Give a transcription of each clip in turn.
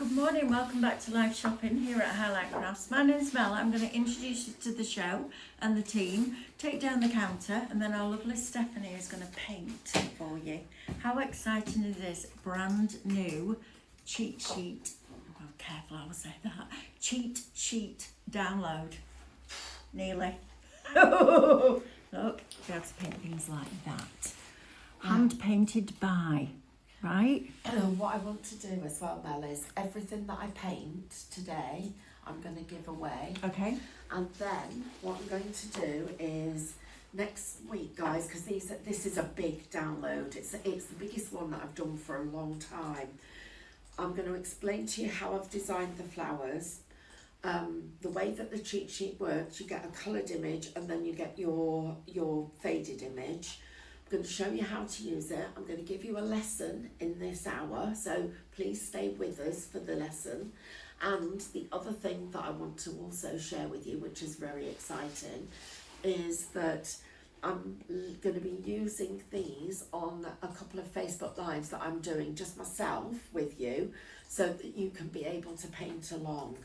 Good morning, welcome back to live shopping here at Highlight Crafts. My name's Mel. I'm going to introduce you to the show and the team, take down the counter, and then our lovely Stephanie is going to paint for you. How exciting is this brand new cheat sheet? Oh, careful, I will say that. Cheat sheet download. Nearly. Look, you have to paint things like that. Hand painted by. Right? What I want to do as well, Mel, is everything that I paint today, I'm going to give away. Okay. And then what I'm going to do is next week, guys, because this is a big download. It's the biggest one that I've done for a long time. I'm going to explain to you how I've designed the flowers. The way that the cheat sheet works, you get a coloured image and then you get your faded image. I'm going to show you how to use it. I'm going to give you a lesson in this hour, so please stay with us for the lesson. And the other thing that I want to also share with you, which is very exciting, is that I'm going to be using these on a couple of Facebook Lives that I'm doing just myself with you, so that you can be able to paint along.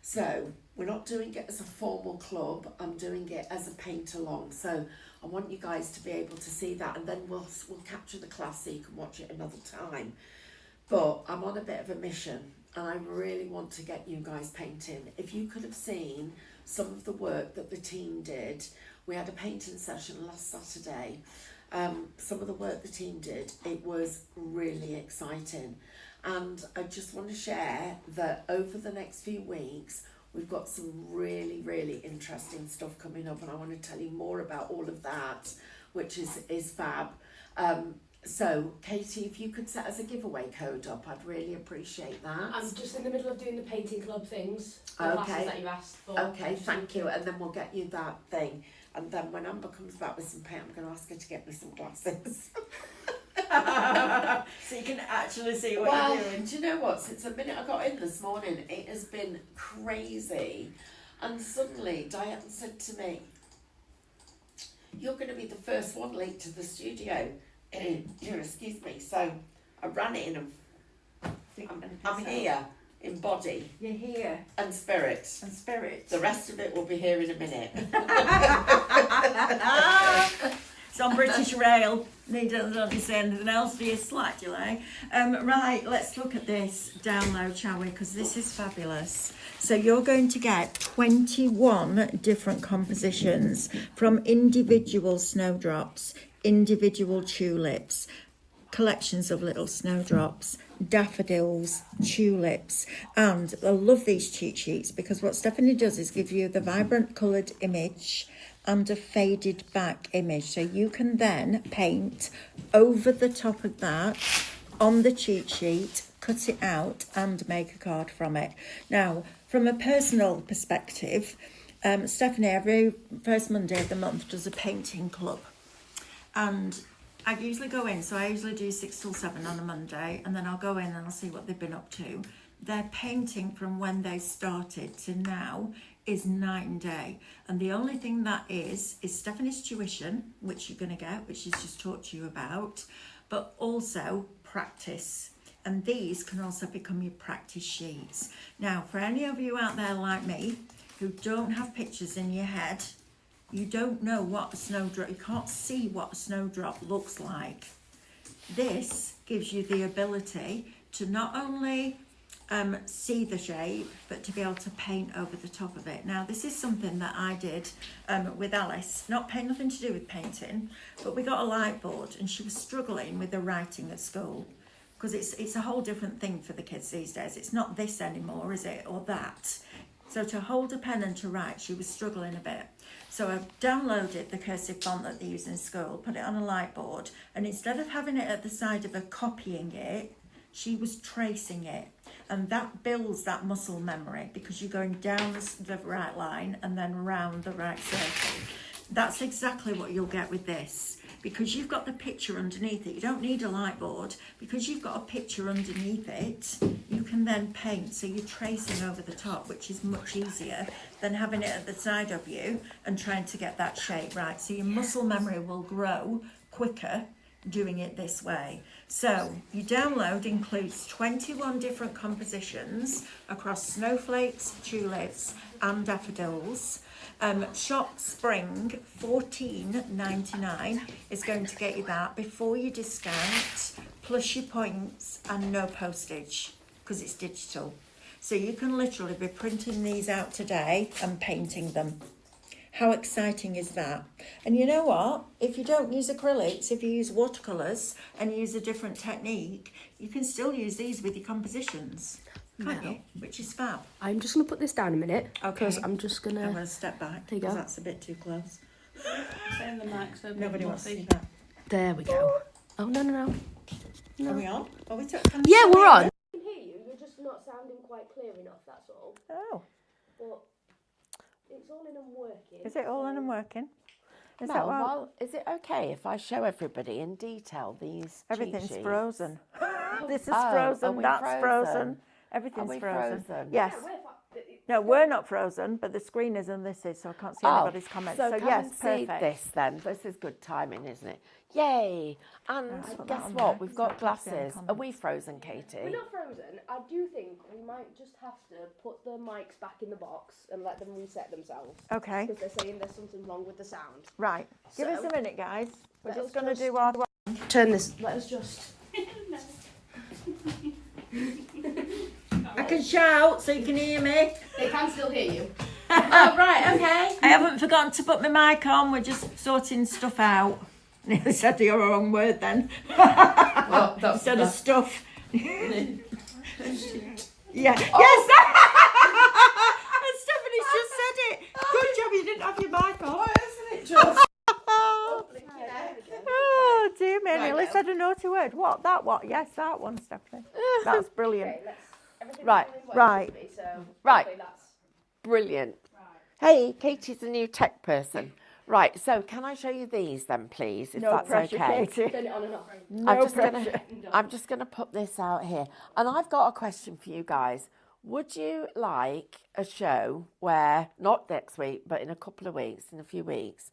So we're not doing it as a formal club, I'm doing it as a paint along. So I want you guys to be able to see that, and then we'll capture the class so you can watch it another time. But I'm on a bit of a mission and I really want to get you guys painting. If you could have seen some of the work that the team did, we had a painting session last Saturday. Some of the work the team did, it was really exciting. And I just want to share that over the next few weeks, we've got some really, really interesting stuff coming up, and I want to tell you more about all of that, which is fab. So, Katie, if you could set us a giveaway code up, I'd really appreciate that. I'm just in the middle of doing the painting club things, the Okay. classes that you asked for. Okay, thank you, and then we'll get you that thing. And then when Amber comes back with some paint, I'm going to ask her to get me some glasses. So you can actually see what you're doing. Do you know what? Since the minute I got in this morning, it has been crazy. And suddenly, Diane said to me, "You're going to be the first one late to the studio." Excuse me. So I ran in and I'm here in body. You're here. And spirit. And spirit. The rest of it will be here in a minute. It's on British Rail. They don't say anything else for you, slack, you like. Right, let's look at this download, shall we? Because this is fabulous. So you're going to get 21 different compositions from individual snowdrops, individual tulips, collections of little snowdrops, daffodils, tulips, and I love these cheat sheets because what Stephanie does is give you the vibrant coloured image and a faded back image, so you can then paint over the top of that on the cheat sheet, cut it out and make a card from it. Now, from a personal perspective, Stephanie every first Monday of the month does a painting club, and I usually go in, so I usually do 6 till 7 on a Monday, and then I'll go in and I'll see what they've been up to. Their painting from when they started to now is night and day. And the only thing that is Stephanie's tuition, which you're going to get, which she's just talked to you about, but also practice. And these can also become your practice sheets. Now, for any of you out there like me who don't have pictures in your head, you don't know what a snowdrop, you can't see what a snowdrop looks like. This gives you the ability to not only see the shape, but to be able to paint over the top of it. Now, this is something that I did with Alice, nothing to do with painting, but we got a light board and she was struggling with the writing at school, because it's a whole different thing for the kids these days. It's not this anymore, is it, or that. So to hold a pen and to write, she was struggling a bit. So I downloaded the cursive font that they use in school, put it on a light board, and instead of having it at the side of her copying it, she was tracing it. And that builds that muscle memory because you're going down the right line and then round the right circle. That's exactly what you'll get with this. Because you've got the picture underneath it, you don't need a light board. Because you've got a picture underneath it, you can then paint. So you're tracing over the top, which is much easier than having it at the side of you and trying to get that shape right. So your muscle memory will grow quicker doing it this way. So your download includes 21 different compositions across snowflakes, tulips and daffodils. Shop Spring $14.99 is going to get you that before your discount, plus your points and no postage because it's digital. So you can literally be printing these out today and painting them. How exciting is that? And you know what? If you don't use acrylics, if you use watercolours and use a different technique, you can still use these with your compositions, can't you? Which is fab. I'm just going to put this down a minute. Okay. Because I'm just going I'm going to... to step back There you because go. that's a bit too close. Saying the mic so Nobody wants to see. see that. There we go. Oh, no. Are we on? Are we Yeah, we're on. I can hear you. You're just not sounding quite clear enough, that's all. Oh, But it's all in and working. is it all in and working? Is that Mel, well? well, is it okay if I show everybody in detail these Everything's cheat sheets? frozen. This is Oh, are frozen, we that's frozen? frozen. Are Everything's we frozen. frozen? Yes. No, we're not frozen, but the screen is and this is, so I can't see anybody's comments. So come yes, and see perfect. this then. This is good timing, isn't it? Yay! And put that guess on what? there, We've so got I can't see any glasses. Are comments. we frozen, Katie? We're not frozen. I do think we might just have to put the mics back in the box and let them reset themselves. Okay, Because they're saying there's something wrong with the sound. right. Give us So, a minute, guys. We're let just us going to just- do our... Turn this. Let us just... I can shout so you can hear me. They can still hear you. Oh, right, okay. I haven't forgotten to put my mic on. We're just sorting stuff out. Nearly said the wrong word then. Well, that's Instead of stuff. Yeah. Yes. And Stephanie's just said it. Good job you didn't have your mic on. isn't it just? Oh dear me, I nearly Right. said a naughty word. What? That what? Yes, that one, Stephanie. That's brilliant. Okay, let's... Everything's Right, going well, right. shouldn't it be? So Right. hopefully that's... Brilliant. Hey, Katie's a new tech person. Right, so can I show you these then, please, if No that's pressure, okay? Katie. Turn it on and off. No I'm just gonna put this out here, and I've got a question for you guys. Would you like a show where, not next week, but in a couple of weeks, in a few weeks,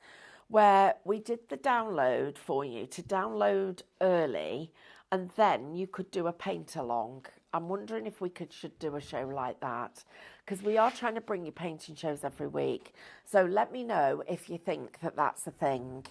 where we did the download for you to download early, and then you could do a paint along? I'm wondering if we should do a show like that, because we are trying to bring you painting shows every week. So let me know if you think that that's a thing.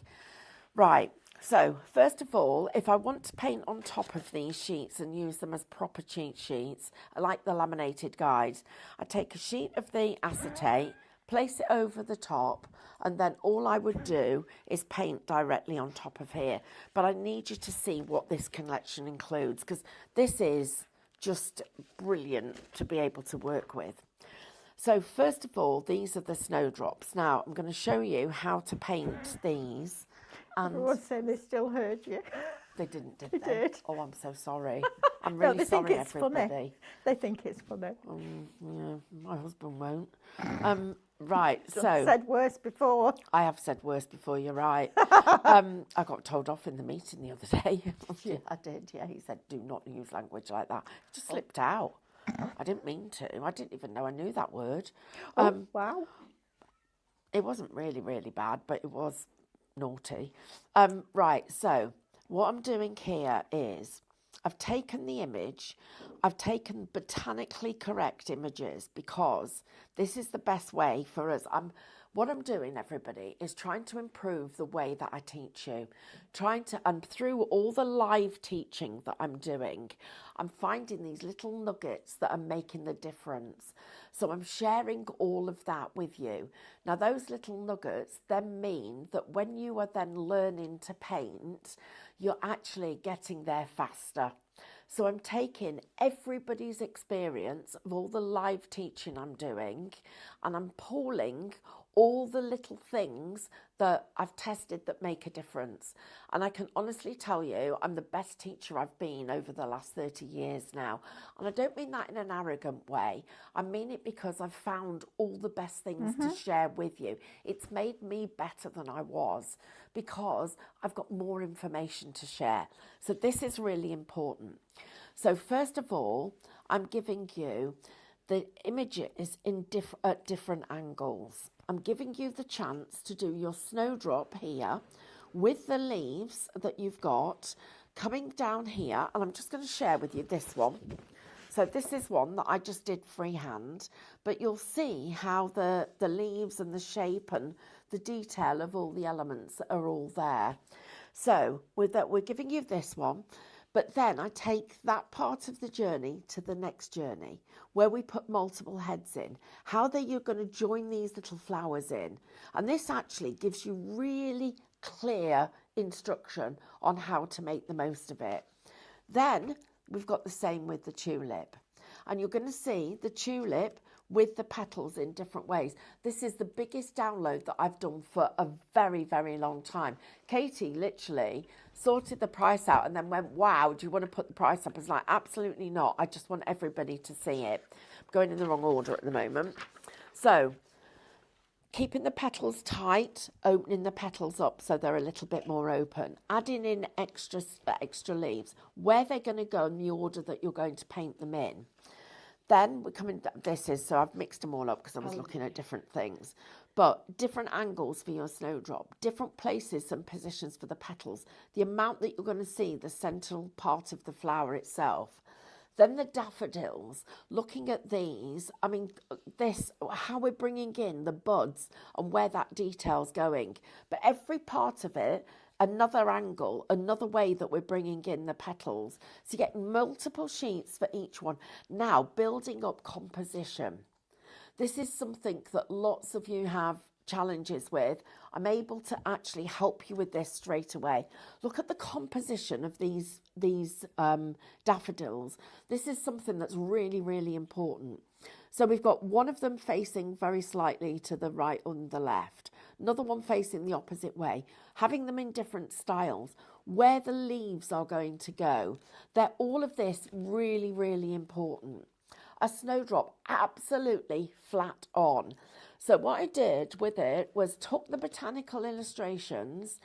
Right, so first of all, if I want to paint on top of these sheets and use them as proper cheat sheets, like the laminated guides, I take a sheet of the acetate, place it over the top, and then all I would do is paint directly on top of here. But I need you to see what this collection includes, because this is just brilliant to be able to work with. So first of all, these are the snowdrops. Now I'm going to show you how to paint these. And Everyone's saying they still heard you. they didn't, did They they? did. Oh, I'm so sorry. I'm No, really they think sorry, it's everybody. funny. They think it's funny. Yeah, my husband won't. Right, so Said worse before. I have said worse before, you're right. I got told off in the meeting the other day. Yeah, I did, yeah. He said, do not use language like that. It just slipped out. I didn't mean to. I didn't even know I knew that word. Wow. It wasn't really, really bad, but it was naughty. Right, so what I'm doing here is I've taken the image, I've taken botanically correct images because this is the best way for us. What I'm doing, everybody, is trying to improve the way that I teach you. And through all the live teaching that I'm doing, I'm finding these little nuggets that are making the difference. So I'm sharing all of that with you. Now, those little nuggets then mean that when you are then learning to paint, you're actually getting there faster. So I'm taking everybody's experience of all the live teaching I'm doing, and I'm pulling all the little things that I've tested that make a difference. And I can honestly tell you, I'm the best teacher I've been over the last 30 years now. And I don't mean that in an arrogant way. I mean it because I've found all the best things to share with you. It's made me better than I was because I've got more information to share. So this is really important. So first of all, I'm giving you the images at different angles. I'm giving you the chance to do your snowdrop here with the leaves that you've got coming down here, and I'm just going to share with you this one. So this is one that I just did freehand, but you'll see how the leaves and the shape and the detail of all the elements are all there. So with that, we're giving you this one, but then I take that part of the journey to the next journey where we put multiple heads in, how you're going to join these little flowers in. And this actually gives you really clear instruction on how to make the most of it. Then we've got the same with the tulip. And you're going to see the tulip with the petals in different ways. This is the biggest download that I've done for a very, very long time. Katie literally sorted the price out and then went, wow, do you want to put the price up? I was like, absolutely not. I just want everybody to see it. I'm going in the wrong order at the moment. So keeping the petals tight, opening the petals up so they're a little bit more open, adding in extra leaves, where they're going to go in the order that you're going to paint them in. Then we're coming, so I've mixed them all up because I was looking at different things. But different angles for your snowdrop, different places and positions for the petals, the amount that you're going to see the central part of the flower itself. Then the daffodils, looking at these, I mean, how we're bringing in the buds and where that detail's going. But every part of it, another angle, another way that we're bringing in the petals. So you get multiple sheets for each one. Now, building up composition. This is something that lots of you have challenges with. I'm able to actually help you with this straight away. Look at the composition of these daffodils. This is something that's really, really important. So we've got one of them facing very slightly to the right and the left, another one facing the opposite way, having them in different styles, where the leaves are going to go. All of this really, really important. A snowdrop, absolutely flat on. So what I did with it was took the botanical illustrations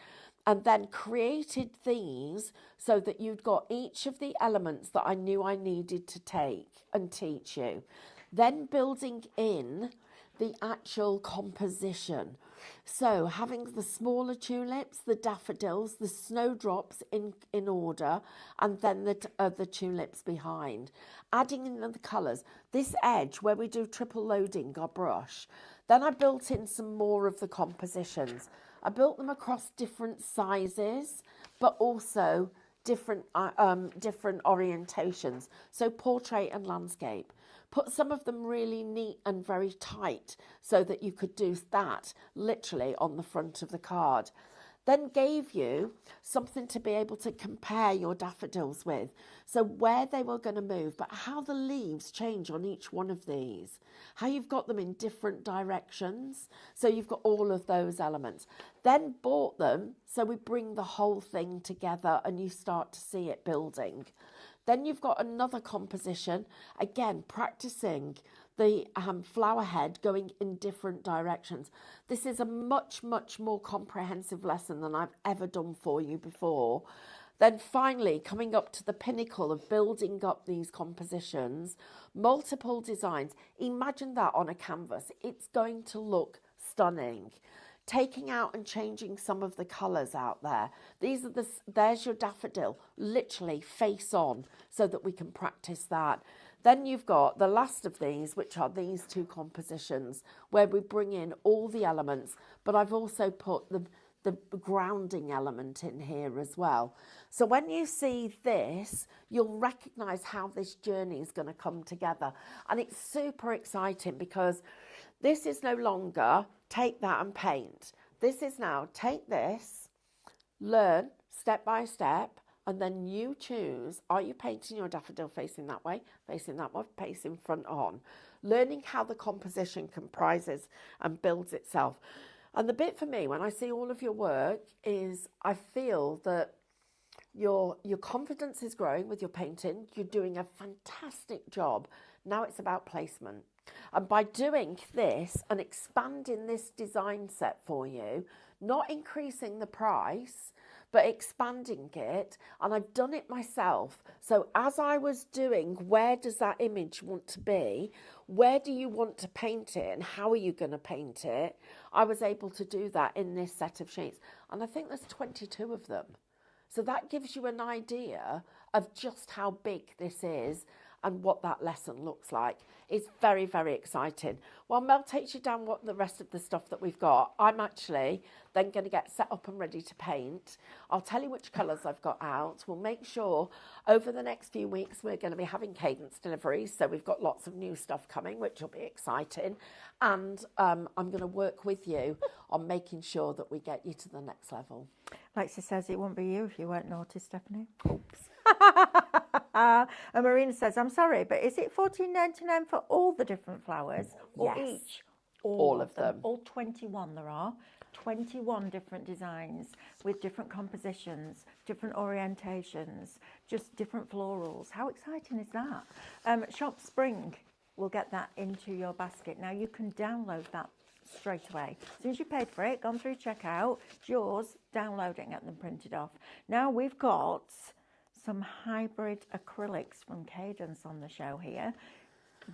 and then created these so that you'd got each of the elements that I knew I needed to take and teach you. Then building in the actual composition. So having the smaller tulips, the daffodils, the snowdrops in order, and then the tulips behind. Adding in the colours. This edge where we do triple loading our brush. Then I built in some more of the compositions. I built them across different sizes, but also different orientations. So portrait and landscape. Put some of them really neat and very tight so that you could do that literally on the front of the card. Then gave you something to be able to compare your daffodils with. So where they were going to move, but how the leaves change on each one of these. How you've got them in different directions. So you've got all of those elements. Then bought them so we bring the whole thing together and you start to see it building. Then you've got another composition, again, practicing the flower head going in different directions. This is a much, much more comprehensive lesson than I've ever done for you before. Then finally, coming up to the pinnacle of building up these compositions, multiple designs. Imagine that on a canvas. It's going to look stunning. Taking out and changing some of the colours out there. There's your daffodil, literally face on, so that we can practice that. Then you've got the last of these, which are these two compositions, where we bring in all the elements, but I've also put the grounding element in here as well. So when you see this, you'll recognise how this journey is going to come together. And it's super exciting because this is no longer take that and paint. This is now take this, learn step by step, and then you choose, are you painting your daffodil facing that way, facing front on? Learning how the composition comprises and builds itself. And the bit for me, when I see all of your work, is I feel that your confidence is growing with your painting. You're doing a fantastic job. Now it's about placement. And by doing this and expanding this design set for you, not increasing the price, but expanding it, and I've done it myself. So as I was doing, where does that image want to be? Where do you want to paint it? And how are you going to paint it? I was able to do that in this set of sheets. And I think there's 22 of them. So that gives you an idea of just how big this is and what that lesson looks like. It's very, very exciting. While Mel takes you down what the rest of the stuff that we've got, I'm actually then going to get set up and ready to paint. I'll tell you which colours I've got out. We'll make sure over the next few weeks we're going to be having cadence deliveries, so we've got lots of new stuff coming, which will be exciting. And I'm going to work with you on making sure that we get you to the next level. Lexi says it won't be you if you weren't naughty, Stephanie. Oops. And Marina says, I'm sorry, but is it $14.99 for all the different flowers? Or Yes. each? All of them. All 21 there are. 21 different designs with different compositions, different orientations, just different florals. How exciting is that? Shop Spring will get that into your basket. Now you can download that straight away. As soon as you paid for it, gone through checkout, it's yours, download it and get them printed off. Now we've got some hybrid acrylics from Cadence on the show here.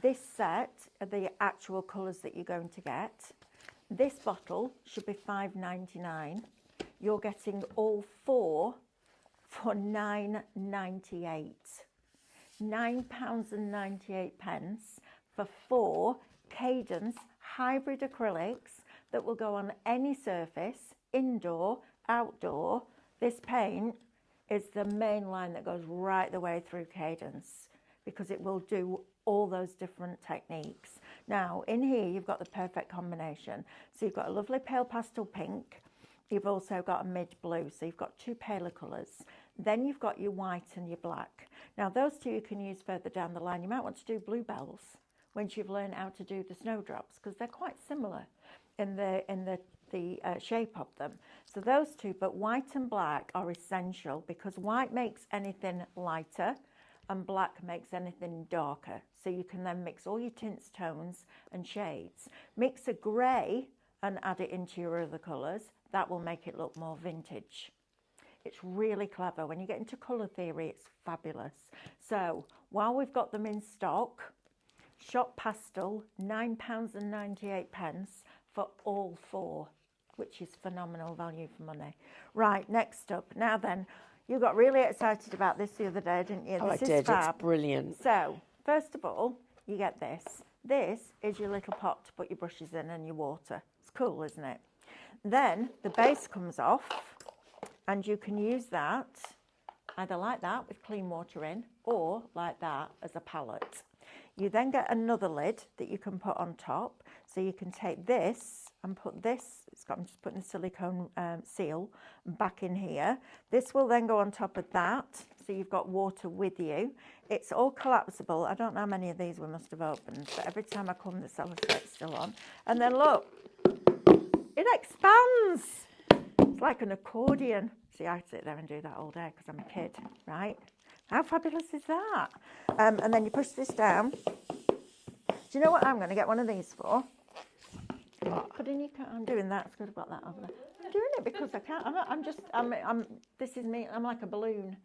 This set are the actual colours that you're going to get. This bottle should be $5.99. You're getting all 4 for £9.98. £9.98 for 4 Cadence hybrid acrylics that will go on any surface, indoor, outdoor. This paint is the main line that goes right the way through Cadence because it will do all those different techniques. Now, in here, you've got the perfect combination. So you've got a lovely pale pastel pink. You've also got a mid blue. So you've got 2 paler colours. Then you've got your white and your black. Now, those 2 you can use further down the line. You might want to do bluebells once you've learned how to do the snowdrops because they're quite similar in the shape of them. So those 2, but white and black are essential because white makes anything lighter and black makes anything darker. So you can then mix all your tints, tones and shades. Mix a grey and add it into your other colours. That will make it look more vintage. It's really clever. When you get into colour theory, it's fabulous. So while we've got them in stock, Shop Pastel, £9.98 for all 4, which is phenomenal value for money. Right, next up. Now then, you got really excited about this the other day, didn't you? Oh, This I is did. fab. It's brilliant. So, first of all, you get this. This is your little pot to put your brushes in and your water. It's cool, isn't it? Then the base comes off and you can use that either like that with clean water in or like that as a palette. You then get another lid that you can put on top. So you can take this and put this, I'm just putting the silicone seal back in here. This will then go on top of that. So you've got water with you. It's all collapsible. I don't know how many of these we must have opened, but every time I come, the sellotape's still on. And then look, it expands. It's like an accordion. See, I sit there and do that all day because I'm a kid, right? How fabulous is that? And then you push this down. Do you know what I'm going to get one of these for? Put in your car. I'm doing that. It's good about that over there. I'm doing it because I can't. This is me. I'm like a balloon.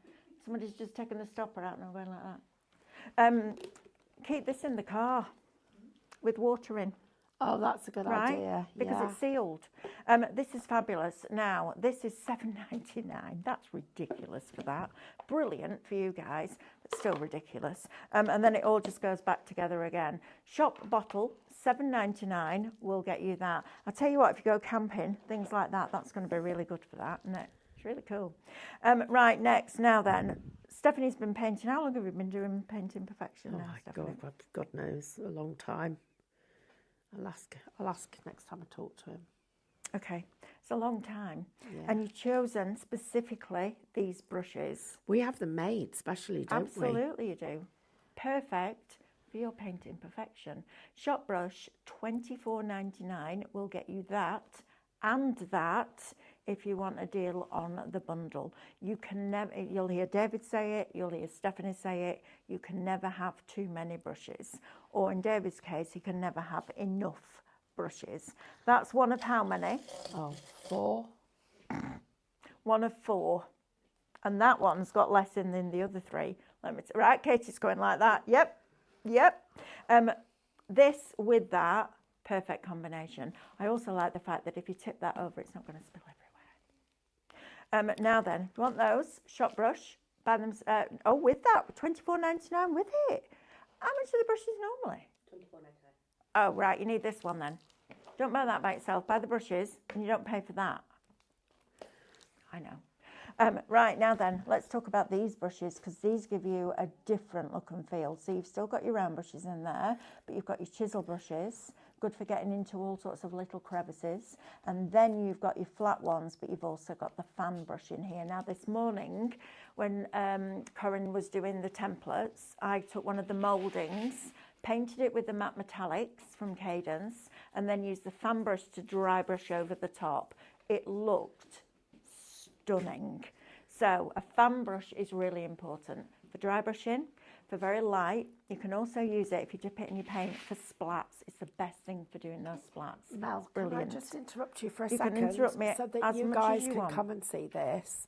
Somebody's just taken the stopper out and I'm going like that. Keep this in the car with water in. Oh, that's a good Right? idea. Because yeah. it's sealed. This is fabulous. Now, this is $7.99. That's ridiculous for that. Brilliant for you guys, but still ridiculous. And then it all just goes back together again. Shop bottle, $7.99 will get you that. I'll tell you what, if you go camping, things like that, that's going to be really good for that, isn't it? It's really cool. Right, next. Now then, Stephanie's been painting. How long have you been doing Painting Perfection now, Stephanie? God knows, a long time. I'll ask next time I talk to him. Okay, it's a long time. Yeah. And you've chosen specifically these brushes. We have them made specially, don't we? Absolutely you do. Perfect for your Painting Perfection. Shop brush, $24.99 will get you that and that if you want a deal on the bundle. You can never, you'll hear David say it, you'll hear Stephanie say it, you can never have too many brushes. Or in David's case, he can never have enough brushes. That's one of how many? Oh, 4. One of 4. And that one's got less in than the other 3. Right, Katie's going like that. Yep. This with that, perfect combination. I also like the fact that if you tip that over, it's not going to spill everywhere. Now then, you want those? Shop brush. Buy them. With that, $24.99 with it. How much are the brushes normally? $24.99. Oh, right, you need this one then. Don't buy that by itself. Buy the brushes, and you don't pay for that. I know. Right, now then, let's talk about these brushes, because these give you a different look and feel. So you've still got your round brushes in there, but you've got your chisel brushes, good for getting into all sorts of little crevices. And then you've got your flat ones, but you've also got the fan brush in here. Now, this morning, when Corinne was doing the templates, I took one of the mouldings, painted it with the matte metallics from Cadence, and then used the fan brush to dry brush over the top. It looked stunning. So a fan brush is really important for dry brushing, for very light. You can also use it if you dip it in your paint for splats. It's the best thing for doing those splats. Mel, Brilliant. can I just interrupt you for a You can second interrupt me so that as you much guys as you can want. come and see this?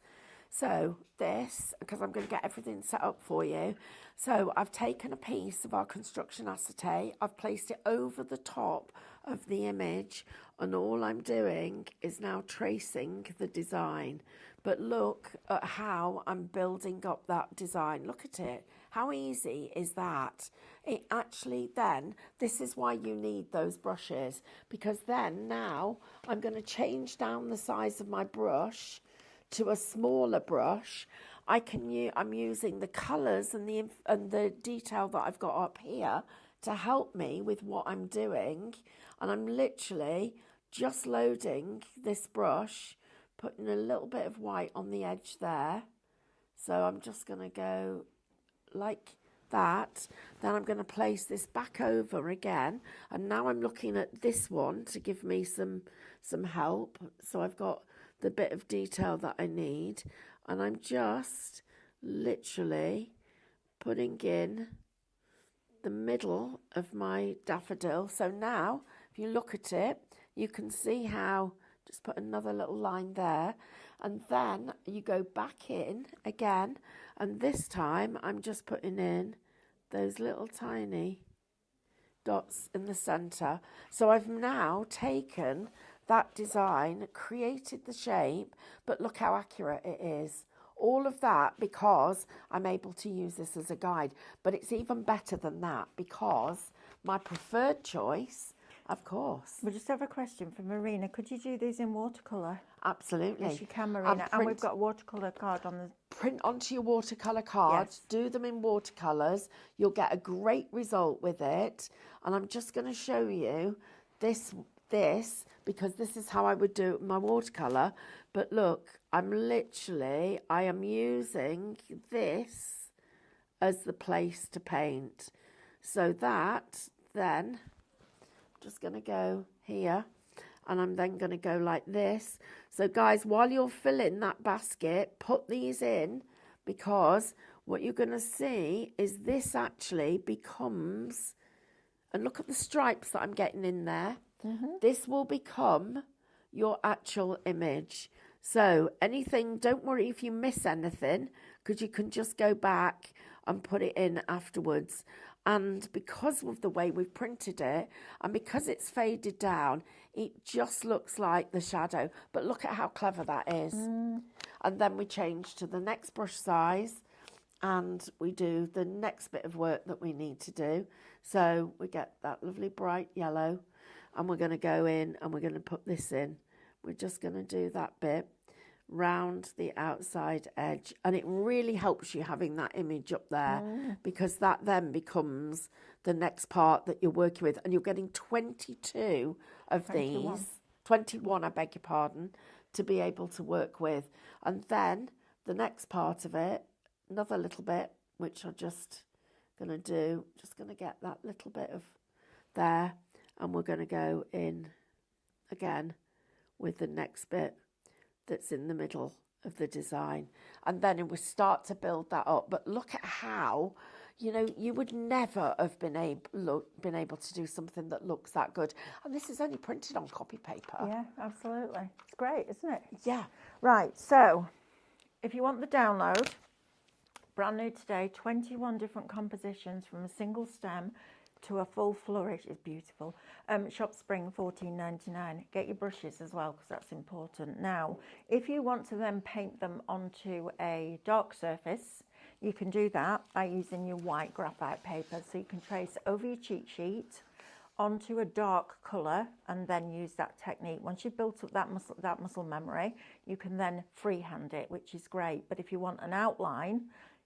So this, because I'm going to get everything set up for you. So I've taken a piece of our construction acetate, I've placed it over the top of the image, and all I'm doing is now tracing the design. But look at how I'm building up that design. Look at it. How easy is that? It actually then, this is why you need those brushes, because then now I'm going to change down the size of my brush to a smaller brush. I'm using the colours and the detail that I've got up here to help me with what I'm doing. And I'm literally just loading this brush, putting a little bit of white on the edge there. So I'm just going to go like that. Then I'm going to place this back over again. And now I'm looking at this one to give me some help. So I've got the bit of detail that I need. And I'm just literally putting in the middle of my daffodil. So now, if you look at it, you can see how, just put another little line there, and then you go back in again, and this time I'm just putting in those little tiny dots in the centre. So I've now taken that design, created the shape, but look how accurate it is. All of that because I'm able to use this as a guide. But it's even better than that because my preferred choice, of course. We just have a question from Marina. Could you do these in watercolour? Absolutely. Yes, you can, Marina. And we've got a watercolour card on the... Print onto your watercolour card, Yes. do them in watercolours. You'll get a great result with it. And I'm just going to show you this because this is how I would do it with my watercolour. But look, I am using this as the place to paint. So that then, I'm just going to go here, and I'm then going to go like this. So guys, while you're filling that basket, put these in, because what you're going to see is this actually becomes, and look at the stripes that I'm getting in there. This will become your actual image. So anything, don't worry if you miss anything, because you can just go back and put it in afterwards. And because of the way we've printed it, and because it's faded down, it just looks like the shadow. But look at how clever that is. And then we change to the next brush size, and we do the next bit of work that we need to do. So we get that lovely bright yellow, and we're going to go in and we're going to put this in. We're just going to do that bit round the outside edge, and it really helps you having that image up there, because that then becomes the next part that you're working with, and you're getting 22 of 21. these, 21, I beg your pardon, to be able to work with. And then the next part of it, another little bit, which I'm just going to do, just going to get that little bit of there, and we're going to go in again with the next bit. that's in the middle of the design, and then we start to build that up. But look at how, you would never have been able to do something that looks that good. And this is only printed on copy paper. Yeah, absolutely. It's great, isn't it? Yeah. Right, so if you want the download, brand new today, 21 different compositions from a single stem to a full flourish. Is beautiful. Shop Spring, $14.99. Get your brushes as well, because that's important. Now, if you want to then paint them onto a dark surface, you can do that by using your white graphite paper. So you can trace over your cheat sheet onto a dark colour and then use that technique. Once you've built up that muscle memory, you can then freehand it, which is great. But if you want an outline,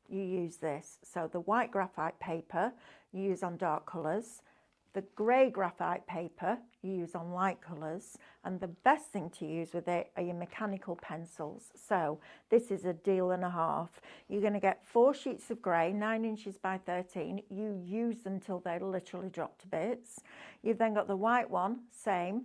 you use this. So the white graphite paper you use on dark colours, the grey graphite paper you use on light colours, and the best thing to use with it are your mechanical pencils. So this is a deal and a half. You're going to get 4 sheets of grey, 9 inches by 13. You use them till they literally drop to bits. You've then got the white one, same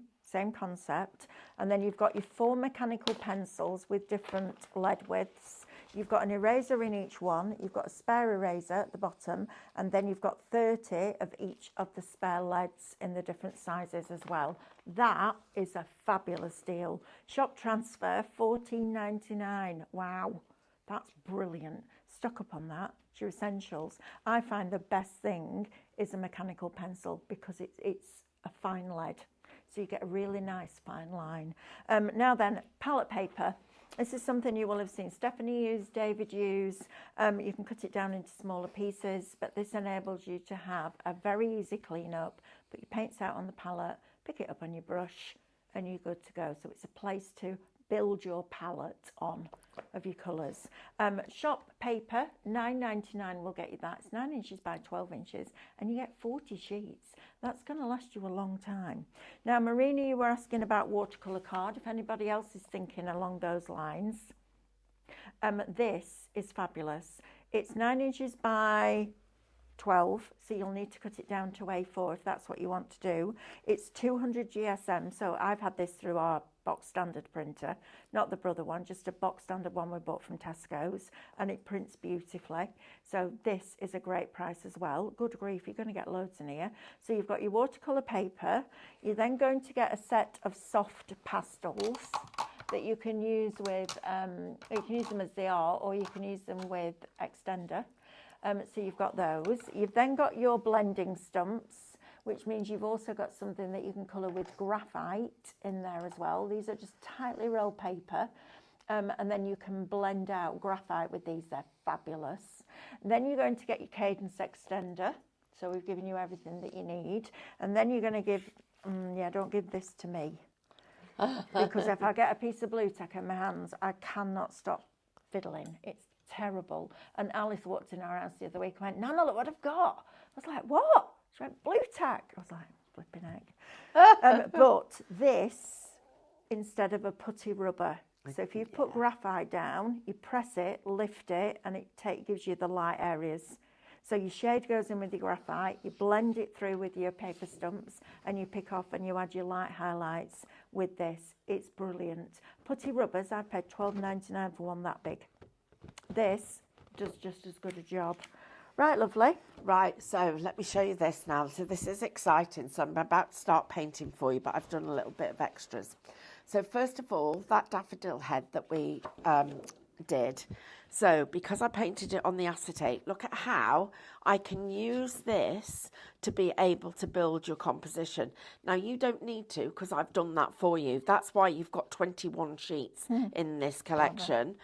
concept, and then you've got your 4 mechanical pencils with different lead widths. You've got an eraser in each one, you've got a spare eraser at the bottom, and then you've got 30 of each of the spare leads in the different sizes as well. That is a fabulous deal. Shop transfer, $14.99. Wow, that's brilliant. Stock up on that. It's your essentials. I find the best thing is a mechanical pencil because it's a fine lead. So you get a really nice fine line. Now then, palette paper. This is something you will have seen Stephanie use, David use. You can cut it down into smaller pieces, but this enables you to have a very easy clean up. Put your paints out on the palette, pick it up on your brush, and you're good to go. So it's a place to build your palette on of your colours. Shop paper, $9.99 will get you that. It's 9 inches by 12 inches, and you get 40 sheets. That's going to last you a long time. Now, Marina, you were asking about watercolour card. If anybody else is thinking along those lines, this is fabulous. It's 9 inches by 12, so you'll need to cut it down to A4 if that's what you want to do. It's 200 GSM, so I've had this through our box standard printer, not the Brother one, just a box standard one we bought from Tesco's, and it prints beautifully. So this is a great price as well. Good grief, you're going to get loads in here. So you've got your watercolour paper. You're then going to get a set of soft pastels that you can use with, you can use them as they are, or you can use them with extender. So you've got those. You've then got your blending stumps, which means you've also got something that you can colour with graphite in there as well. These are just tightly rolled paper, and then you can blend out graphite with these. They're fabulous. And then you're going to get your cadence extender. So we've given you everything that you need. And then you're going to give, don't give this to me. Because if I get a piece of blue tack in my hands, I cannot stop fiddling. It's terrible. And Alice walked in our house the other week and went, Nana, look what I've got. I was like, what? She went, blue tack. I was like, flipping egg. But this, instead of a putty rubber. So if you put graphite down, you press it, lift it, and it gives you the light areas. So your shade goes in with your graphite, you blend it through with your paper stumps, and you pick off and you add your light highlights with this. It's brilliant. Putty rubbers, I paid $12.99 for one that big. This does just as good a job. Right, lovely. Right, so let me show you this now. So this is exciting. So I'm about to start painting for you, but I've done a little bit of extras. So first of all, that daffodil head that we did. So because I painted it on the acetate, look at how I can use this to be able to build your composition. Now you don't need to, because I've done that for you. That's why you've got 21 sheets in this collection.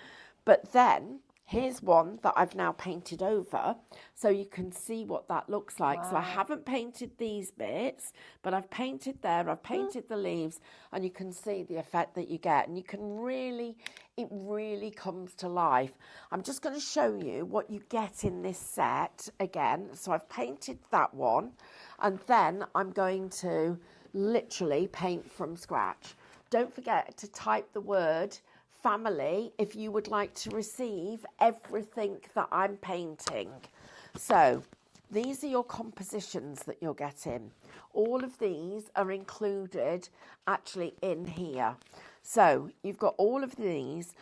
But then here's one that I've now painted over, so you can see what that looks like. Wow. So I haven't painted these bits, but I've painted there, I've painted the leaves, and you can see the effect that you get. And you can really, it really comes to life. I'm just going to show you what you get in this set again. So I've painted that one, and then I'm going to literally paint from scratch. Don't forget to type the word family if you would like to receive everything that I'm painting. So these are your compositions that you're getting. All of these are included actually in here. So you've got all of these.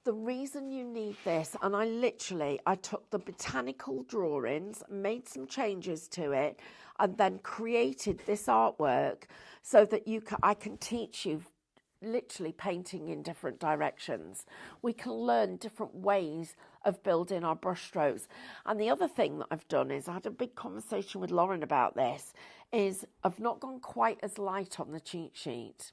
The reason you need this, and I took the botanical drawings, made some changes to it, and then created this artwork so that I can teach you literally painting in different directions. We can learn different ways of building our brush strokes. And the other thing that I've done is I had a big conversation with Lauren about this, is I've not gone quite as light on the cheat sheet.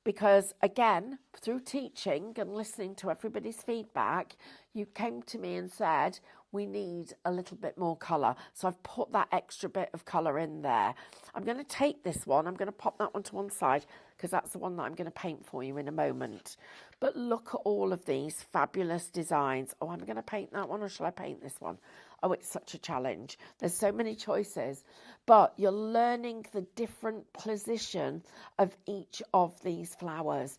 Because again, through teaching and listening to everybody's feedback, you came to me and said, we need a little bit more colour. So I've put that extra bit of colour in there. I'm going to take this one, I'm going to pop that one to one side because that's the one that I'm going to paint for you in a moment. But look at all of these fabulous designs. Oh, I'm going to paint that one, or shall I paint this one? Oh, it's such a challenge. There's so many choices, but you're learning the different position of each of these flowers.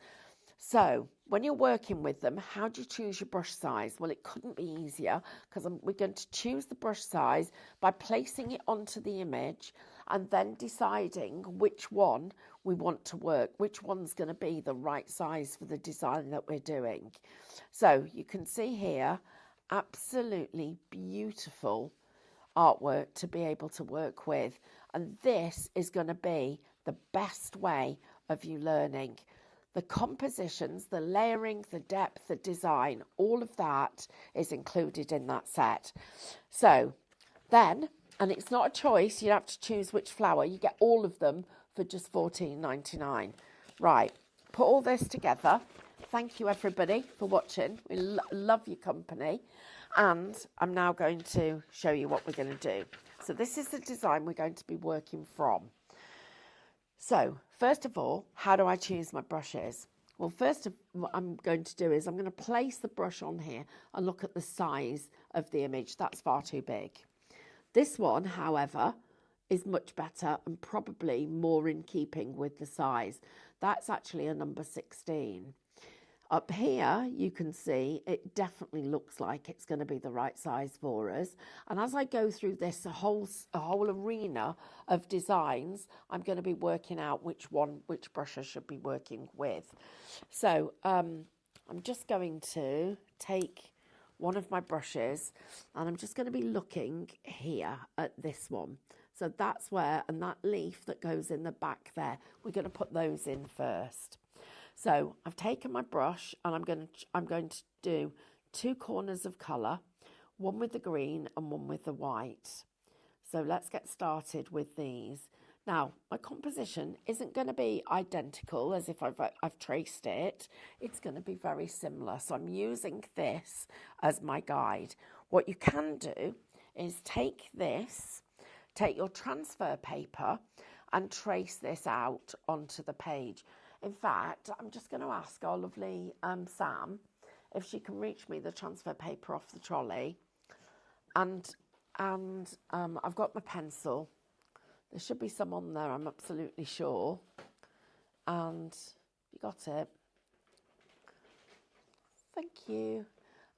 So when you're working with them, how do you choose your brush size? Well, it couldn't be easier because we're going to choose the brush size by placing it onto the image and then deciding which one we want to work, which one's going to be the right size for the design that we're doing. So you can see here, absolutely beautiful artwork to be able to work with. And this is going to be the best way of you learning. The compositions, the layering, the depth, the design, all of that is included in that set. So then, and it's not a choice, you have to choose which flower. You get all of them for just $14.99. Right, put all this together. Thank you everybody for watching. We love your company. And I'm now going to show you what we're going to do. So this is the design we're going to be working from. So first of all, how do I choose my brushes? Well, first what I'm going to do is I'm going to place the brush on here and look at the size of the image. That's far too big. This one, however, is much better and probably more in keeping with the size. That's actually a number 16. Up here, you can see it definitely looks like it's going to be the right size for us. And as I go through this a whole arena of designs, I'm going to be working out which brush I should be working with. So I'm just going to take one of my brushes and I'm just going to be looking here at this one. So that's where, and that leaf that goes in the back there, we're going to put those in first. So I've taken my brush and I'm going to do two corners of colour, one with the green and one with the white. So let's get started with these. Now, my composition isn't going to be identical as if I've traced it. It's going to be very similar. So I'm using this as my guide. What you can do is take your transfer paper and trace this out onto the page. In fact, I'm just going to ask our lovely Sam if she can reach me the transfer paper off the trolley. And I've got my pencil. There should be some on there, I'm absolutely sure. And you got it? Thank you.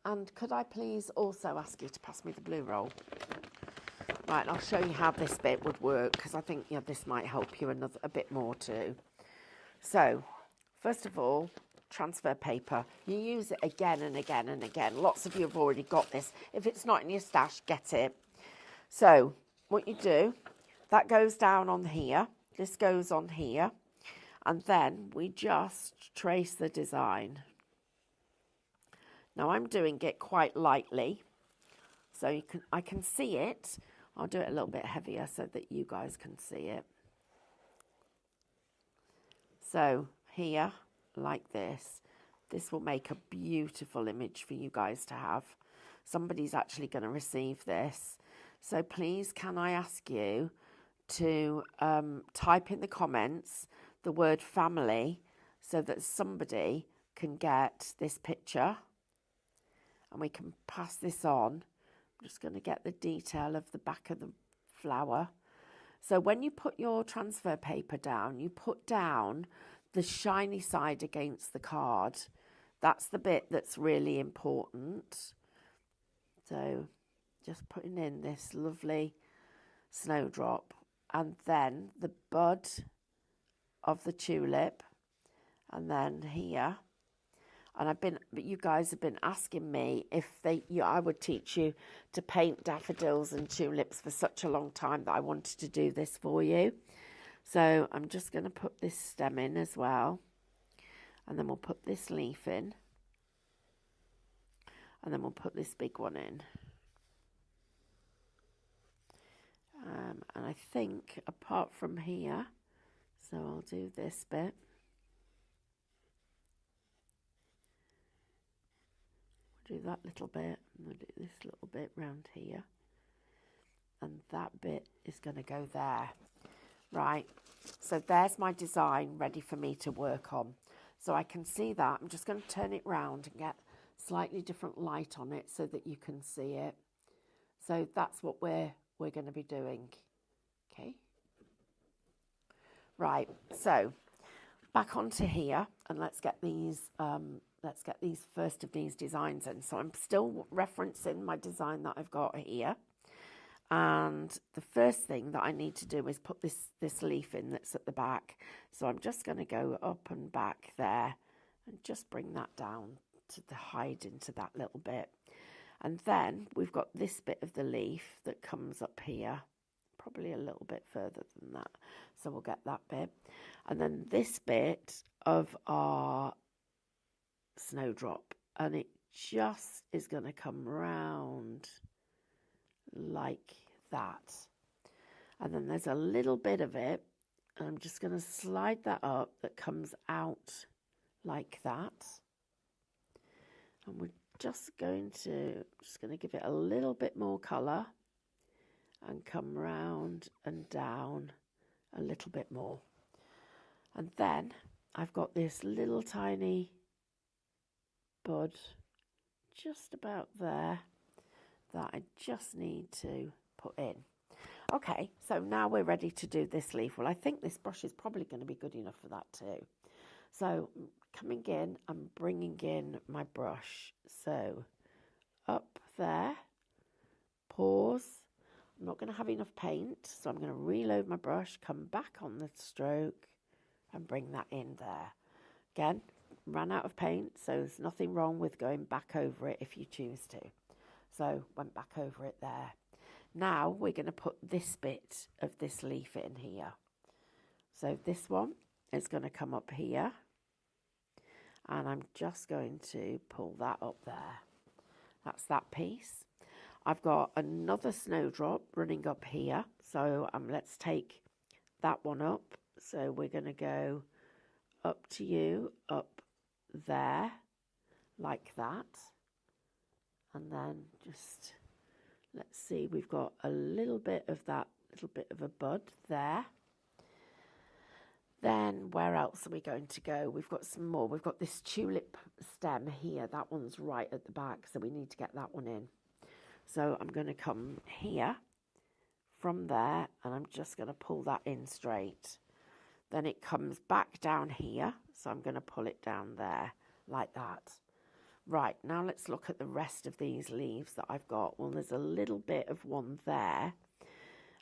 And could I please also ask you to pass me the blue roll? Right, I'll show you how this bit would work because I think this might help you a bit more too. So, first of all, transfer paper. You use it again and again and again. Lots of you have already got this. If it's not in your stash, get it. So, what you do, that goes down on here. This goes on here. And then we just trace the design. Now, I'm doing it quite lightly. So, I can see it. I'll do it a little bit heavier so that you guys can see it. So here, like this will make a beautiful image for you guys to have. Somebody's actually going to receive this. So please, can I ask you to type in the comments the word family so that somebody can get this picture and we can pass this on. I'm just going to get the detail of the back of the flower. So when you put your transfer paper down, you put down the shiny side against the card. That's the bit that's really important. So just putting in this lovely snowdrop and then the bud of the tulip and then here. And you guys have been asking me if I would teach you to paint daffodils and tulips for such a long time that I wanted to do this for you. So I'm just going to put this stem in as well, and then we'll put this leaf in, and then we'll put this big one in. And I think apart from here, so I'll do this bit. Do that little bit, and we'll do this little bit round here, and that bit is going to go there. Right, so there's my design ready for me to work on. So I can see that. I'm just going to turn it round and get slightly different light on it so that you can see it. So that's what we're going to be doing. Okay. Right, so back onto here, and let's get these first of these designs in. So I'm still referencing my design that I've got here. And the first thing that I need to do is put this leaf in that's at the back. So I'm just going to go up and back there and just bring that down to hide into that little bit. And then we've got this bit of the leaf that comes up here, probably a little bit further than that. So we'll get that bit. And then this bit of our snowdrop, and it just is going to come round like that. And then there's a little bit of it, and I'm just going to slide that up, that comes out like that. And we're just going to give it a little bit more colour and come round and down a little bit more. And then I've got this little tiny bud just about there that I just need to put in. Okay, so now we're ready to do this leaf. Well, I think this brush is probably going to be good enough for that too. So coming in and bringing in my brush. So up there, pause. I'm not going to have enough paint, so I'm going to reload my brush, come back on the stroke and bring that in there. Again, ran out of paint, so there's nothing wrong with going back over it if you choose to. So went back over it there. Now we're going to put this bit of this leaf in here. So this one is going to come up here, and I'm just going to pull that up there. That's that piece. I've got another snowdrop running up here, so let's take that one up. So we're going to go up to you, up there, like that. And then just, let's see, we've got a little bit of that, little bit of a bud there. Then where else are we going to go? We've got some more. We've got this tulip stem here. That one's right at the back, so we need to get that one in. So I'm going to come here from there, and I'm just going to pull that in straight. Then it comes back down here, so I'm going to pull it down there like that. Right, now let's look at the rest of these leaves that I've got. Well, there's a little bit of one there,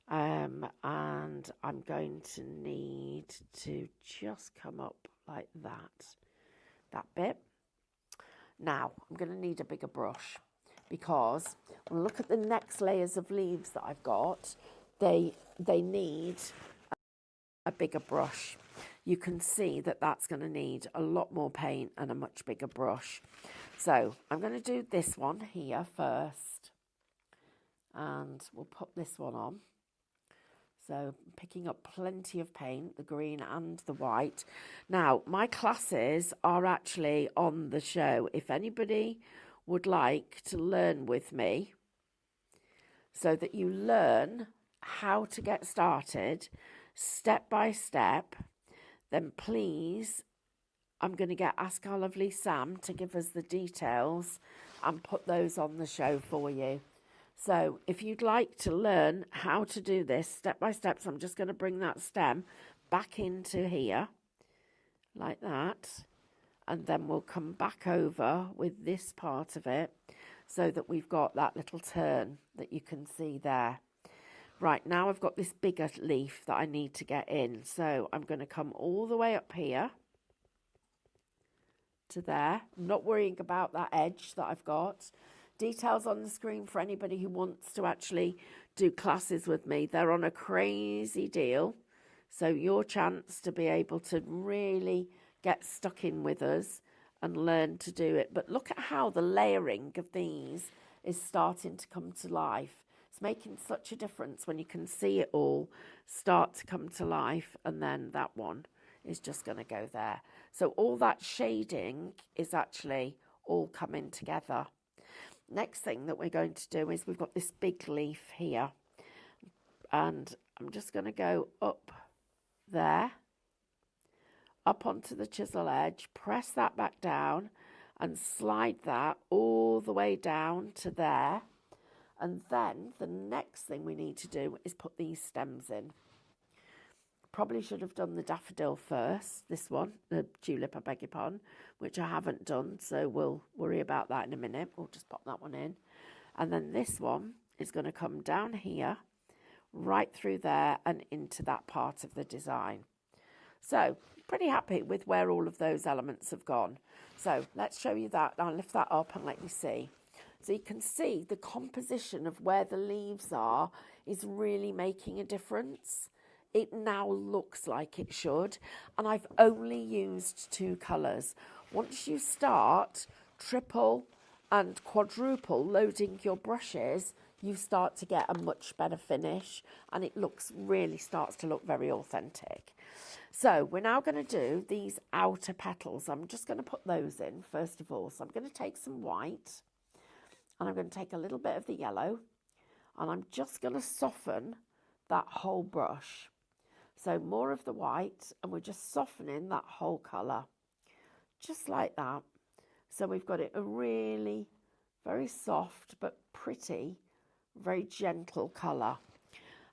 and I'm going to need to just come up like that bit. Now, I'm going to need a bigger brush, because when I look at the next layers of leaves that I've got, they need a bigger brush. You can see that that's going to need a lot more paint and a much bigger brush. So I'm going to do this one here first, and we'll put this one on. So picking up plenty of paint, the green and the white. Now, my classes are actually on the show. If anybody would like to learn with me, so that you learn how to get started step by step, then please, I'm going to ask our lovely Sam to give us the details and put those on the show for you. So if you'd like to learn how to do this step by step, so I'm just going to bring that stem back into here like that, and then we'll come back over with this part of it so that we've got that little turn that you can see there. Right, now I've got this bigger leaf that I need to get in, so I'm going to come all the way up here, to there. I'm not worrying about that edge that I've got. Details on the screen for anybody who wants to actually do classes with me. They're on a crazy deal. So your chance to be able to really get stuck in with us and learn to do it. But look at how the layering of these is starting to come to life. It's making such a difference when you can see it all start to come to life, and then that one is just going to go there. So all that shading is actually all coming together. Next thing that we're going to do is we've got this big leaf here, and I'm just going to go up there, up onto the chisel edge, press that back down and slide that all the way down to there. And then the next thing we need to do is put these stems in. Probably should have done the daffodil first, this one, the tulip, I beg your pardon, which I haven't done, so we'll worry about that in a minute. We'll just pop that one in. And then this one is going to come down here, right through there and into that part of the design. So, pretty happy with where all of those elements have gone. So, let's show you that. I'll lift that up and let you see. So you can see the composition of where the leaves are is really making a difference. It now looks like it should, and I've only used 2 colours. Once you start triple and quadruple loading your brushes, you start to get a much better finish, and it really starts to look very authentic. So we're now going to do these outer petals. I'm just going to put those in first of all. So I'm going to take some white, and I'm going to take a little bit of the yellow, and I'm just going to soften that whole brush. So more of the white, and we're just softening that whole colour, just like that. So we've got it a really very soft but pretty, very gentle colour.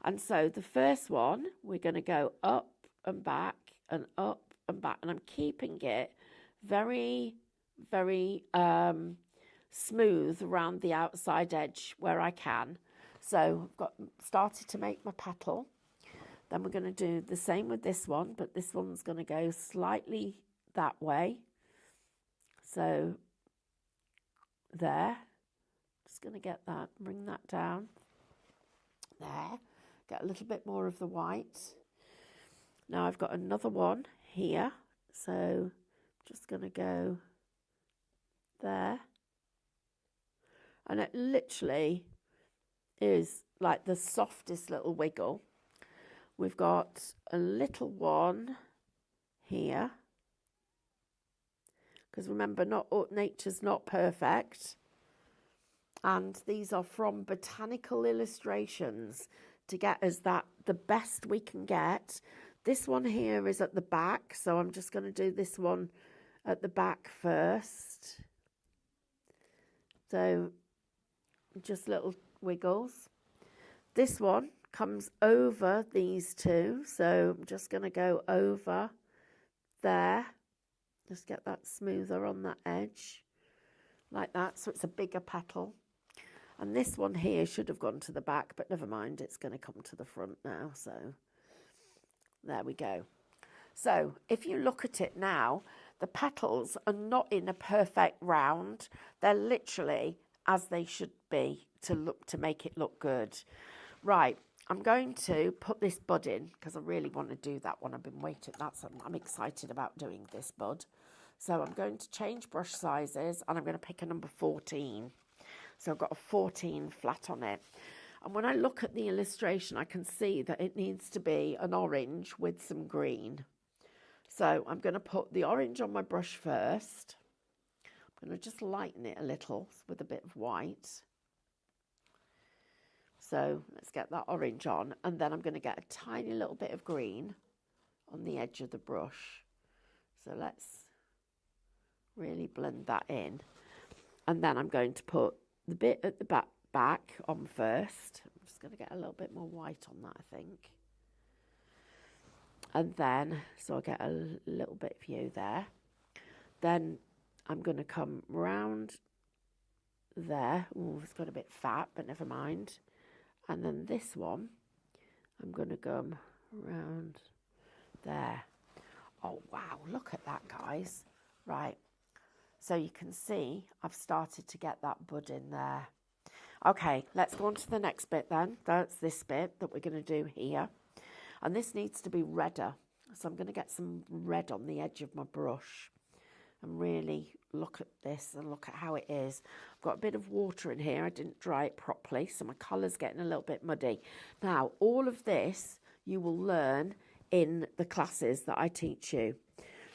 And so the first one, we're going to go up and back and up and back, and I'm keeping it very, very smooth around the outside edge where I can. So I've started to make my petal. Then we're going to do the same with this one, but this one's going to go slightly that way. So there, just going to get that, bring that down there, get a little bit more of the white. Now I've got another one here, so I'm just going to go there. And it literally is like the softest little wiggle. We've got a little one here, because remember, nature's not perfect. And these are from Botanical Illustrations to get us the best we can get. This one here is at the back, so I'm just going to do this one at the back first. So just little wiggles. This one comes over these 2, so I'm just going to go over there. Just get that smoother on that edge, like that, so it's a bigger petal. And this one here should have gone to the back, but never mind, it's going to come to the front now, so there we go. So if you look at it now, the petals are not in a perfect round. They're literally as they should be to make it look good. Right, I'm going to put this bud in because I really want to do that one. I've been waiting. I'm excited about doing this bud. So I'm going to change brush sizes, and I'm going to pick a number 14. So I've got a 14 flat on it. And when I look at the illustration, I can see that it needs to be an orange with some green. So I'm going to put the orange on my brush first. I'm going to just lighten it a little with a bit of white. So let's get that orange on, and then I'm going to get a tiny little bit of green on the edge of the brush. So let's really blend that in. And then I'm going to put the bit at the back on first. I'm just going to get a little bit more white on that, I think. And then, so I'll get a little bit of you there. Then I'm going to come round there. Oh, it's got a bit fat, but never mind. And then this one, I'm going to come round there. Oh, wow, look at that, guys. Right, So you can see I've started to get that bud in there. Okay, let's go on to the next bit then. That's this bit that we're going to do here. And this needs to be redder. So I'm going to get some red on the edge of my brush and really look at this and look at how it is. I've got a bit of water in here. I didn't dry it properly, so my colour's getting a little bit muddy. Now, all of this you will learn in the classes that I teach you.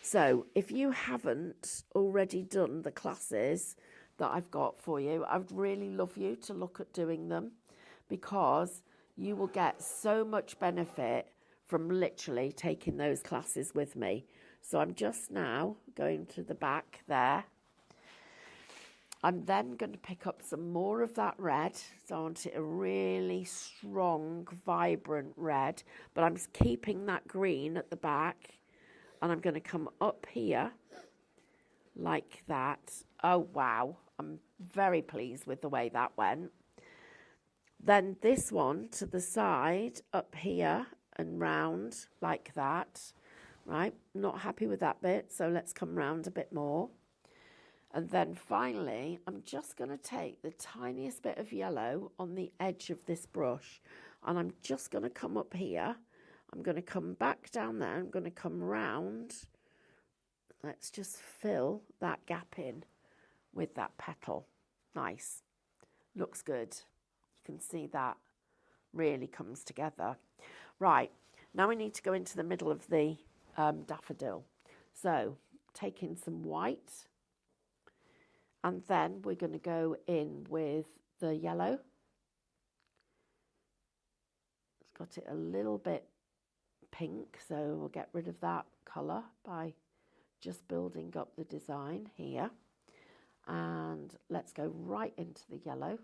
So if you haven't already done the classes that I've got for you, I'd really love you to look at doing them, because you will get so much benefit from literally taking those classes with me. So I'm just now going to the back there. I'm then going to pick up some more of that red. So I want it a really strong, vibrant red, but I'm keeping that green at the back. And I'm going to come up here like that. Oh, wow. I'm very pleased with the way that went. Then this one to the side, up here and round like that. Right, not happy with that bit, so let's come round a bit more. And then finally, I'm just going to take the tiniest bit of yellow on the edge of this brush, and I'm just going to come up here. I'm going to come back down there. I'm going to come round. Let's just fill that gap in with that petal. Nice. Looks good. You can see that really comes together. Right, now we need to go into the middle of the daffodil. So taking some white, and then we're going to go in with the yellow. It's got it a little bit pink, so we'll get rid of that colour by just building up the design here. And let's go right into the yellow.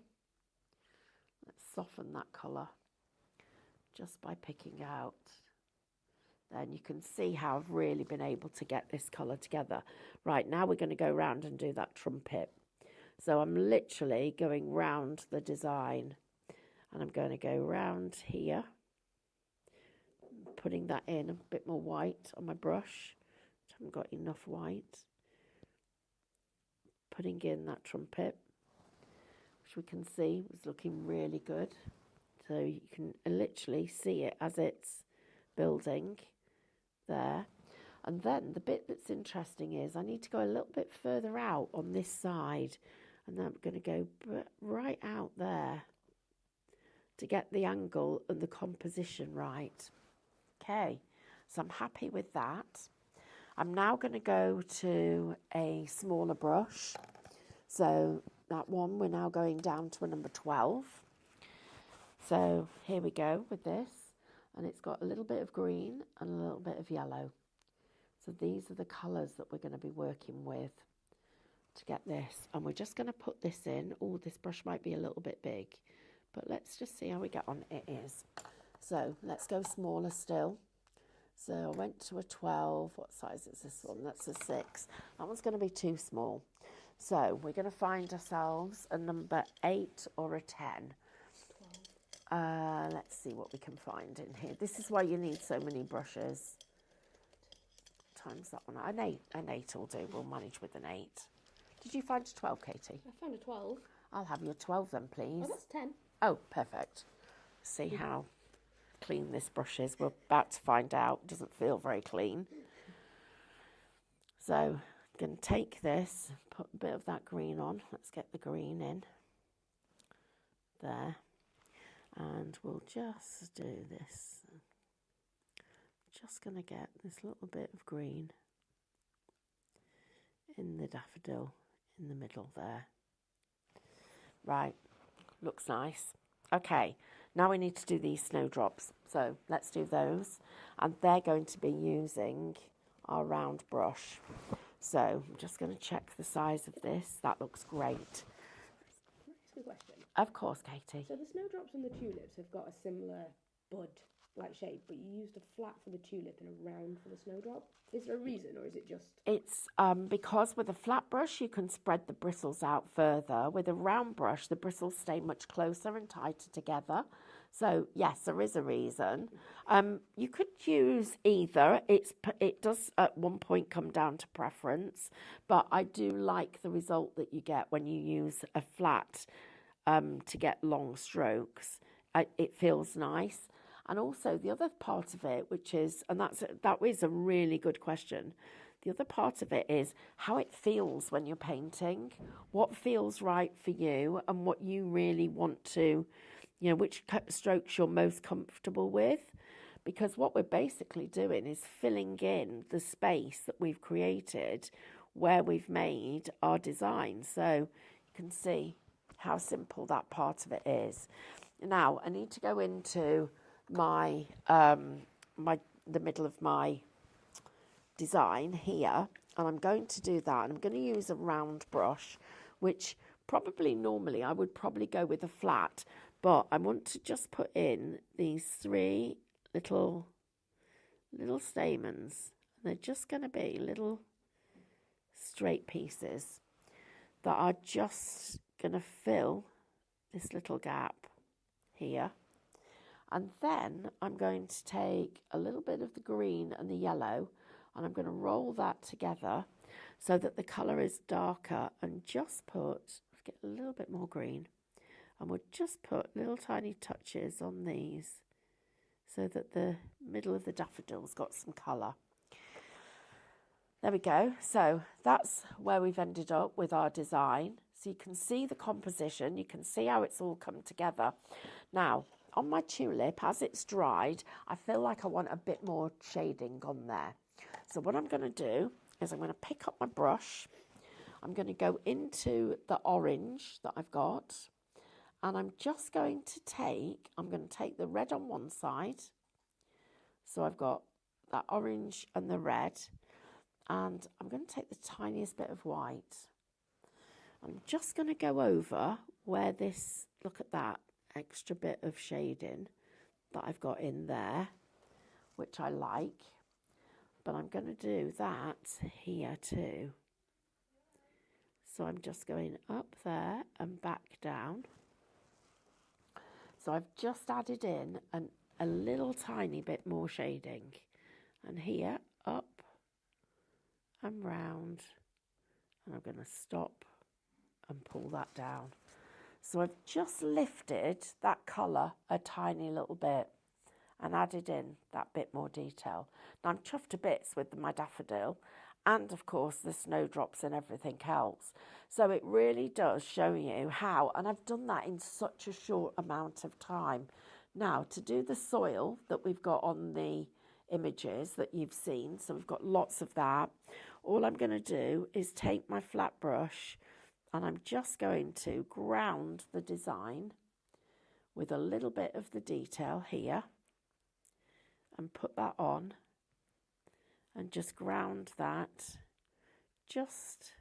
Let's soften that colour just by picking out. Then you can see how I've really been able to get this colour together. Right, now we're going to go round and do that trumpet. So I'm literally going round the design, and I'm going to go round here, putting that in a bit more white on my brush. I haven't got enough white. Putting in that trumpet, which we can see was looking really good. So you can literally see it as it's building there. And then the bit that's interesting is I need to go a little bit further out on this side, and then I'm going to go right out there to get the angle and the composition right. Okay, so I'm happy with that. I'm now going to go to a smaller brush. So that one, we're now going down to a number 12. So here we go with this. And it's got a little bit of green and a little bit of yellow. So these are the colours that we're going to be working with to get this. And we're just going to put this in. Oh, this brush might be a little bit big, but let's just see how we get on. It is. So let's go smaller still. So I went to a 12. What size is this one? That's a 6. That one's going to be too small. So we're going to find ourselves a number 8 or a 10. Let's see what we can find in here. This is why you need so many brushes. Times that one. An 8 will do. We'll manage with an 8. Did you find a 12, Katie? I found a 12. I'll have your 12 then, please. Oh, that's 10. Oh, perfect. See how clean this brush is. We're about to find out. It doesn't feel very clean. So I'm going to take this, put a bit of that green on. Let's get the green in there. And we'll just do this. Just going to get this little bit of green in the daffodil in the middle there. Right, looks nice. Okay, now we need to do these snowdrops. So let's do those. And they're going to be using our round brush. So I'm just going to check the size of this. That looks great. Can I ask you a question? Of course, Katie. So the snowdrops and the tulips have got a similar bud-like shape, but you used a flat for the tulip and a round for the snowdrop. Is there a reason, or is it just... It's because with a flat brush, you can spread the bristles out further. With a round brush, the bristles stay much closer and tighter together. So yes, there is a reason. You could use either. It does at one point come down to preference, but I do like the result that you get when you use a flat to get long strokes. It feels nice. And also the other part of it, which is, and that is a really good question. The other part of it is how it feels when you're painting, what feels right for you and what you really want to, which strokes you're most comfortable with. Because what we're basically doing is filling in the space that we've created where we've made our design. So you can see how simple that part of it is. Now I need to go into the middle of my design here, and I'm going to do that. I'm going to use a round brush, which probably normally I would probably go with a flat, but I want to just put in these 3 little stamens. They're just going to be little straight pieces that are just going to fill this little gap here. And then I'm going to take a little bit of the green and the yellow, and I'm going to roll that together so that the colour is darker, and just get a little bit more green, and we'll just put little tiny touches on these so that the middle of the daffodil's got some colour. There we go. So that's where we've ended up with our design. So you can see the composition, you can see how it's all come together. Now, on my tulip, as it's dried, I feel like I want a bit more shading on there. So what I'm going to do is I'm going to pick up my brush. I'm going to go into the orange that I've got. And I'm just going to take the red on one side. So I've got that orange and the red. And I'm going to take the tiniest bit of white. I'm just going to go over where look at that extra bit of shading that I've got in there, which I like. But I'm going to do that here too. So I'm just going up there and back down. So I've just added in a little tiny bit more shading. And here, up and round. And I'm going to stop and pull that down. So I've just lifted that colour a tiny little bit and added in that bit more detail. Now I'm chuffed to bits with my daffodil and of course the snowdrops and everything else. So it really does show you how, and I've done that in such a short amount of time. Now to do the soil that we've got on the images that you've seen, so we've got lots of that. All I'm going to do is take my flat brush and I'm just going to ground the design with a little bit of the detail here and put that on and just ground that just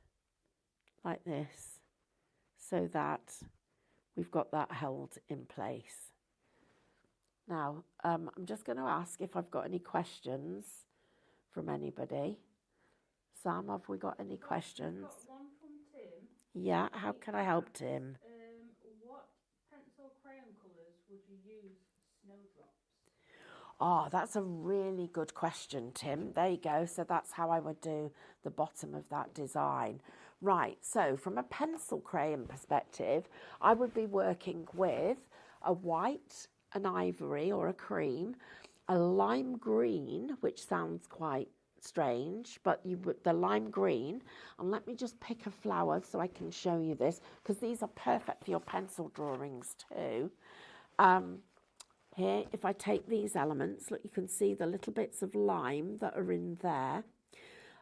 like this so that we've got that held in place. Now, I'm just going to ask if I've got any questions from anybody. Sam, have we got any questions? I've got one from Tim. Yeah, how can I help Tim? What pencil crayon colours would you use for snowdrops? Oh, that's a really good question, Tim. There you go. So that's how I would do the bottom of that design. Right, so from a pencil crayon perspective, I would be working with a white, an ivory or a cream, a lime green, which sounds quite strange, but the lime green, and let me just pick a flower so I can show you this, because these are perfect for your pencil drawings too. Here, if I take these elements, look, you can see the little bits of lime that are in there.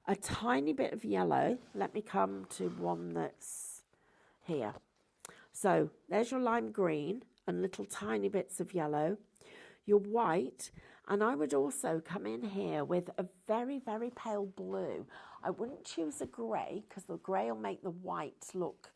A tiny bit of yellow. Let me come to one that's here. So there's your lime green and little tiny bits of yellow. Your white, and I would also come in here with a very, very pale blue. I wouldn't choose a grey because the grey will make the white look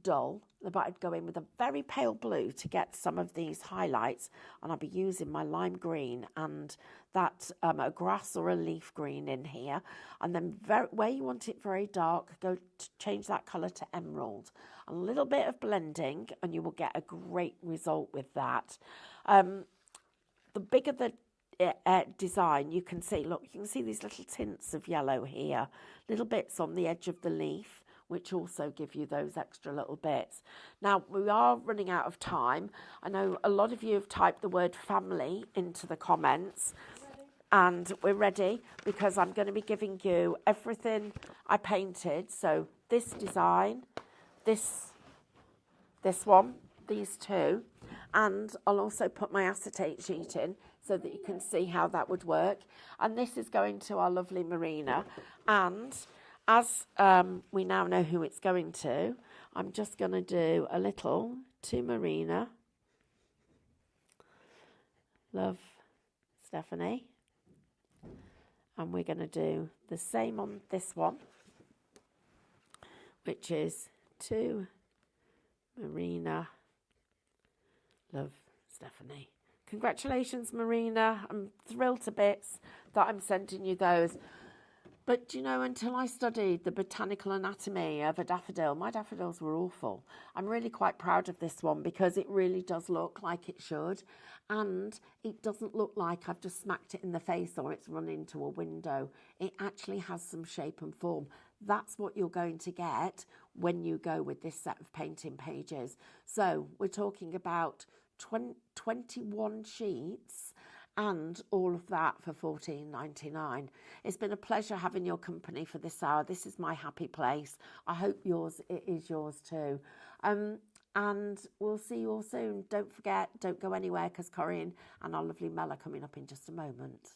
dull, but I'd go in with a very pale blue to get some of these highlights, and I'll be using my lime green and that a grass or a leaf green in here, and then where you want it very dark, go to change that colour to emerald. A little bit of blending and you will get a great result with that. The bigger the design, you can see, look, you can see these little tints of yellow here, little bits on the edge of the leaf, which also give you those extra little bits. Now, we are running out of time. I know a lot of you have typed the word family into the comments, and we're ready because I'm going to be giving you everything I painted. So this design, this one, these two, and I'll also put my acetate sheet in so that you can see how that would work. And this is going to our lovely Marina, and as we now know who it's going to, I'm just going to do a little to Marina. Love, Stephanie. And we're going to do the same on this one, which is to Marina. Love, Stephanie. Congratulations, Marina. I'm thrilled to bits that I'm sending you those. But, you know, until I studied the botanical anatomy of a daffodil, my daffodils were awful. I'm really quite proud of this one because it really does look like it should. And it doesn't look like I've just smacked it in the face or it's run into a window. It actually has some shape and form. That's what you're going to get when you go with this set of painting pages. So we're talking about 21 sheets and all of that for $14.99. It's been a pleasure having your company for this hour. This is my happy place. I hope it is yours too. And we'll see you all soon. Don't forget, don't go anywhere because Corinne and our lovely Mel are coming up in just a moment.